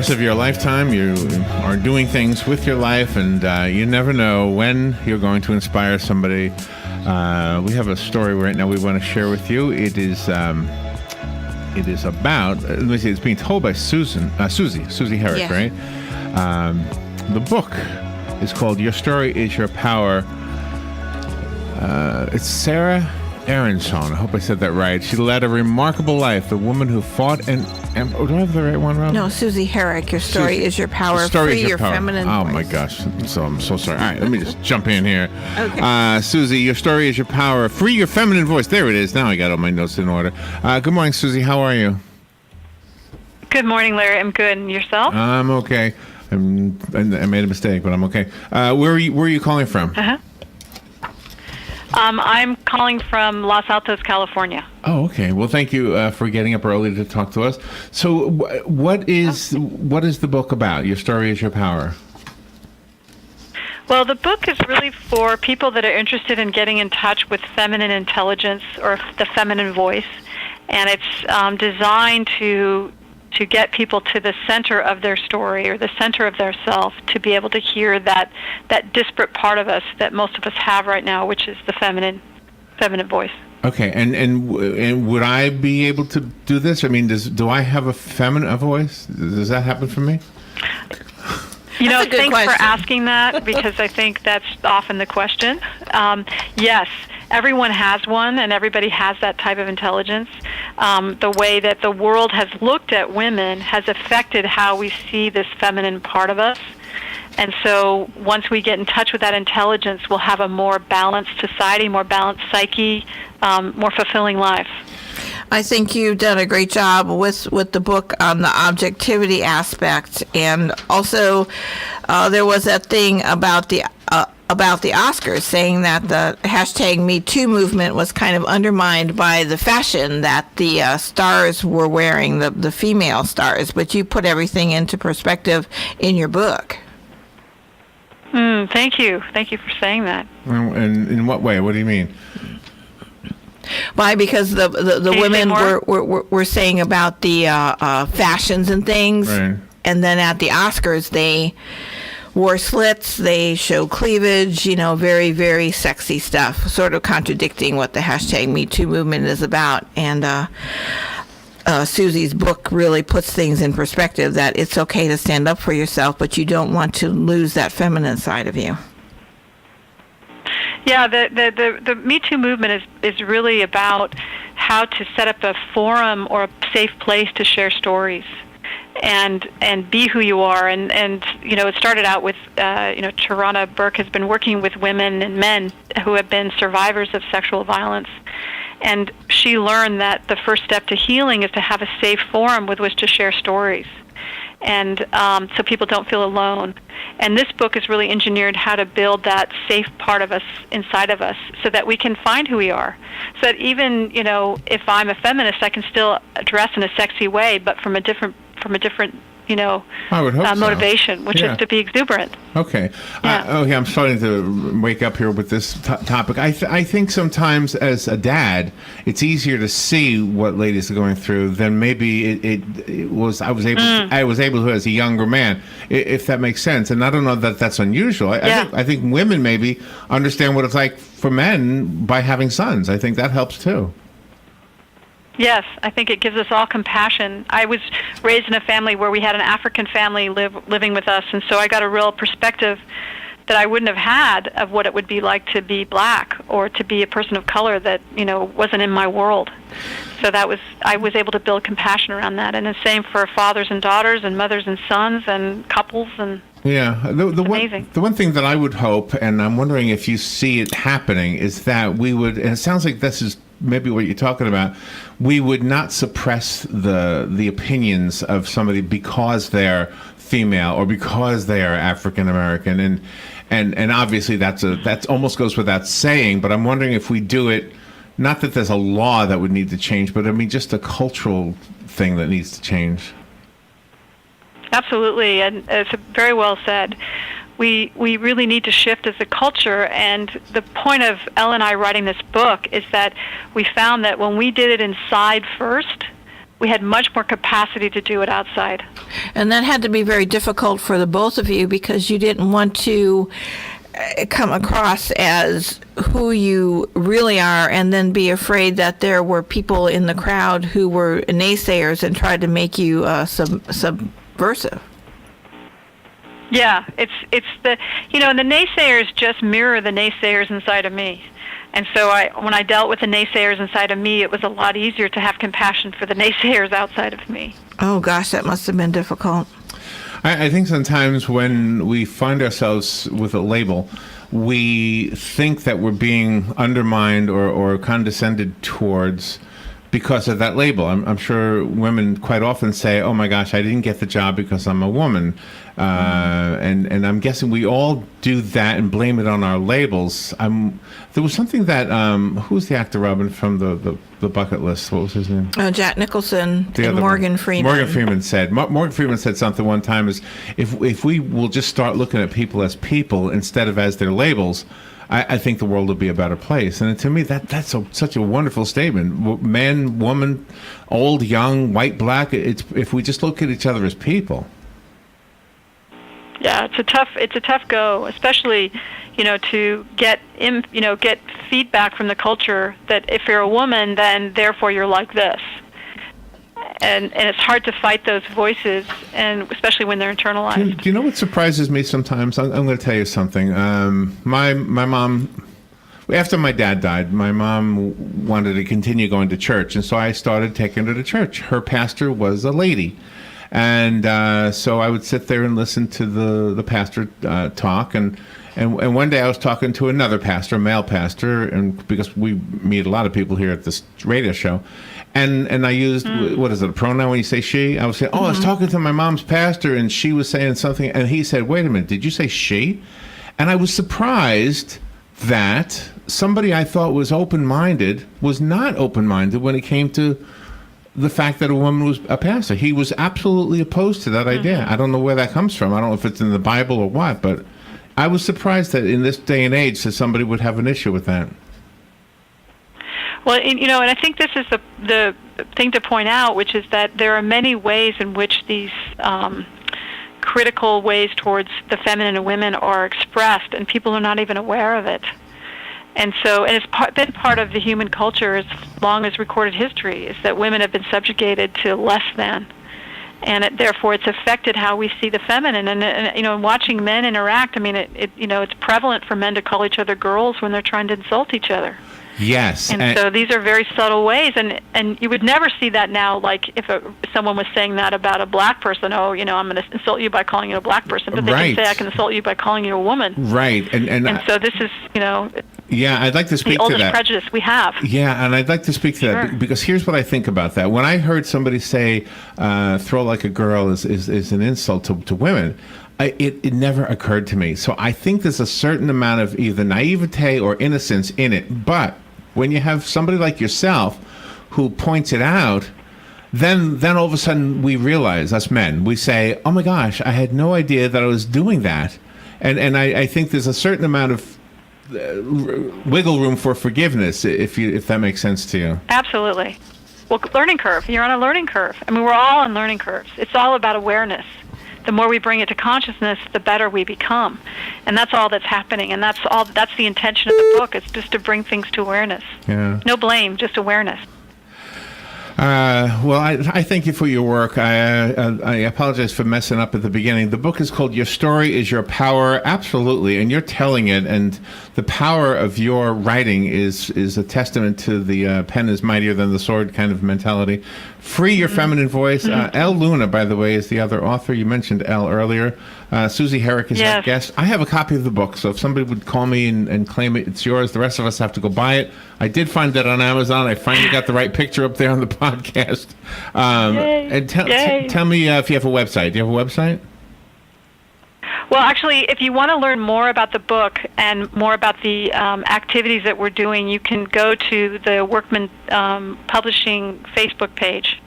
course of your lifetime, you are doing things with your life, and you never know when you're going to inspire somebody. We have a story right now we want to share with you. It is about, let me see, it's being told by Susie Herrick, right? The book is called Your Story is Your Power. It's Sarah Aronson. I hope I said that right. She led a remarkable life. The woman who fought and do I have the right one, Rob? No, Susie Herrick. Your story is your power. Free your feminine voice. My gosh. So I'm so sorry. All right, let me just jump in here. Okay. Susie, your story is your power. Free your feminine voice. There it is. Now I got all my notes in order. Good morning, Susie. How are you? Good morning, Larry. I'm good. And yourself? I'm okay. I made a mistake, but I'm okay. Where are you calling from? I'm calling from Los Altos, California. Oh, okay. Well, thank you for getting up early to talk to us. So, what is the book about? Your story is your power. Well, the book is really for people that are interested in getting in touch with feminine intelligence or the feminine voice, and it's designed to get people to the center of their story or the center of their self, to be able to hear that disparate part of us that most of us have right now, which is the feminine voice. Okay, and would I be able to do this? I mean, do I have a feminine voice? Does that happen for me? You know, thanks question. for asking that, because I think that's often the question. Yes, everyone has one, and everybody has that type of intelligence. The way that the world has looked at women has affected how we see this feminine part of us. And so once we get in touch with that intelligence, we'll have a more balanced society, more balanced psyche, more fulfilling life. I think you've done a great job with the book on the objectivity aspect, and also there was that thing about the Oscars saying that the hashtag Me Too movement was kind of undermined by the fashion that the stars were wearing, the female stars. But you put everything into perspective in your book. Thank you for saying that. And in what way? What do you mean? Why? Because the women were saying about the fashions and things, right. And then at the Oscars they wore slits, they show cleavage, very, very sexy stuff, sort of contradicting what the hashtag Me Too movement is about. And Susie's book really puts things in perspective, that it's okay to stand up for yourself, but you don't want to lose that feminine side of you. Yeah, the Me Too movement is really about how to set up a forum or a safe place to share stories and be who you are. And it started out with, Tarana Burke has been working with women and men who have been survivors of sexual violence. And she learned that the first step to healing is to have a safe forum with which to share stories. And so people don't feel alone. And this book is really engineered how to build that safe part of us inside of us, so that we can find who we are. So that even, if I'm a feminist, I can still dress in a sexy way, but from a different I would hope motivation, so. which is to be exuberant. Okay. Yeah. I'm starting to wake up here with this topic. I think sometimes as a dad, it's easier to see what ladies are going through than maybe it was. I was able to as a younger man, if that makes sense. And I don't know that that's unusual. I think women maybe understand what it's like for men by having sons. I think that helps too. Yes, I think it gives us all compassion. I was raised in a family where we had an African family living with us, and so I got a real perspective that I wouldn't have had of what it would be like to be black or to be a person of color that, wasn't in my world. So I was able to build compassion around that. And the same for fathers and daughters and mothers and sons and couples. And yeah, amazing. The one thing that I would hope, and I'm wondering if you see it happening, is that we would, and it sounds like this is maybe what you're talking about, we would not suppress the opinions of somebody because they're female or because they are African American, and obviously that's almost goes without saying. But I'm wondering if we do it, not that there's a law that would need to change, but I mean just a cultural thing that needs to change. Absolutely, and it's very well said. We really need to shift as a culture, and the point of Elle and I writing this book is that we found that when we did it inside first, we had much more capacity to do it outside. And that had to be very difficult for the both of you because you didn't want to come across as who you really are and then be afraid that there were people in the crowd who were naysayers and tried to make you subversive. Yeah, it's the, and the naysayers just mirror the naysayers inside of me. And so when I dealt with the naysayers inside of me, it was a lot easier to have compassion for the naysayers outside of me. Oh, gosh, that must have been difficult. I think sometimes when we find ourselves with a label, we think that we're being undermined or condescended towards because of that label. I'm sure women quite often say, oh my gosh, I didn't get the job because I'm a woman. And I'm guessing we all do that and blame it on our labels. There was something that, who's the actor, Robin, from the Bucket List? What was his name? Jack Nicholson and Morgan Freeman. Morgan Freeman said something one time is, if we will just start looking at people as people instead of as their labels, I think the world will be a better place. And to me, that's such a wonderful statement. Man, woman, old, young, white, black. If we just look at each other as people. Yeah, it's a tough go, especially, to get feedback from the culture that if you're a woman, then therefore you're like this. And it's hard to fight those voices, and especially when they're internalized. Do you know what surprises me sometimes? I'm going to tell you something. My mom, after my dad died, my mom wanted to continue going to church, and so I started taking her to church. Her pastor was a lady. And so I would sit there and listen to the pastor talk. And one day I was talking to another pastor, a male pastor, and because we meet a lot of people here at this radio show. And I used, what is it, a pronoun when you say she? I was saying, I was talking to my mom's pastor, and she was saying something. And he said, wait a minute, did you say she? And I was surprised that somebody I thought was open-minded was not open-minded when it came to the fact that a woman was a pastor. He was absolutely opposed to that idea. I don't know where that comes from. I don't know if it's in the Bible or what, but I was surprised that in this day and age that somebody would have an issue with that. Well, and I think this is the thing to point out, which is that there are many ways in which these critical ways towards the feminine and women are expressed, and people are not even aware of it. And so, and it's been part of the human culture as long as recorded history, is that women have been subjugated to less than. And therefore, it's affected how we see the feminine. And watching men interact, it's prevalent for men to call each other girls when they're trying to insult each other. Yes. And so these are very subtle ways, and you would never see that now, like if someone was saying that about a black person, I'm going to insult you by calling you a black person, but they can say I can insult you by calling you a woman. Right. And so this is, yeah, I'd like to speak to that. The oldest prejudice we have. Yeah, and I'd like to speak to that because here's what I think about that. When I heard somebody say throw like a girl is an insult to women, it never occurred to me. So I think there's a certain amount of either naivete or innocence in it. But when you have somebody like yourself who points it out, then all of a sudden we realize, us men, we say, oh my gosh, I had no idea that I was doing that. And I think there's a certain amount of wiggle room for forgiveness, if that makes sense to you. Absolutely. Well, learning curve. You're on a learning curve. We're all on learning curves. It's all about awareness. The more we bring it to consciousness, the better we become. And that's all that's happening. And that's the intention of the book, is just to bring things to awareness. Yeah. No blame, just awareness. Well, I thank you for your work. I apologize for messing up at the beginning. The book is called Your Story is Your Power. Absolutely. And you're telling it. And the power of your writing is a testament to the pen is mightier than the sword kind of mentality. Free your feminine voice. Elle Luna, by the way, is the other author. You mentioned Elle earlier. Susie Herrick is our guest. I have a copy of the book, so if somebody would call me and claim it's yours, the rest of us have to go buy it. I did find that on Amazon. I finally got the right picture up there on the podcast. And tell me if you have a website. Do you have a website? Well, actually, if you want to learn more about the book and more about the activities that we're doing, you can go to the Workman Publishing Facebook page.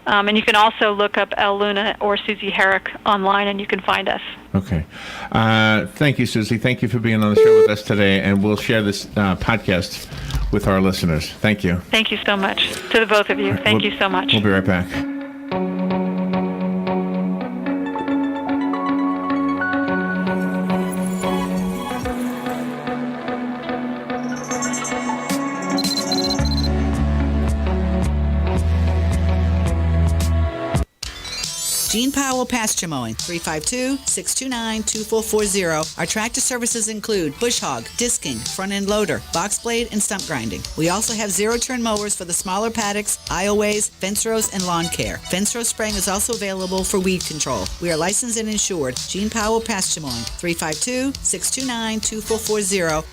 And you can also look up Elle Luna or Susie Herrick online, and you can find us. Okay. Thank you, Susie. Thank you for being on the show with us today. And we'll share this podcast with our listeners. Thank you. Thank you so much to the both of you. Thank you so much. We'll be right back. Gene Powell Pasture Mowing, 352-629-2440. Our tractor services include bush hog, disking, front end loader, box blade, and stump grinding. We also have zero-turn mowers for the smaller paddocks, aisleways, fence rows, and lawn care. Fence row spraying is also available for weed control. We are licensed and insured. Gene Powell Pasture Mowing, 352-629-2440.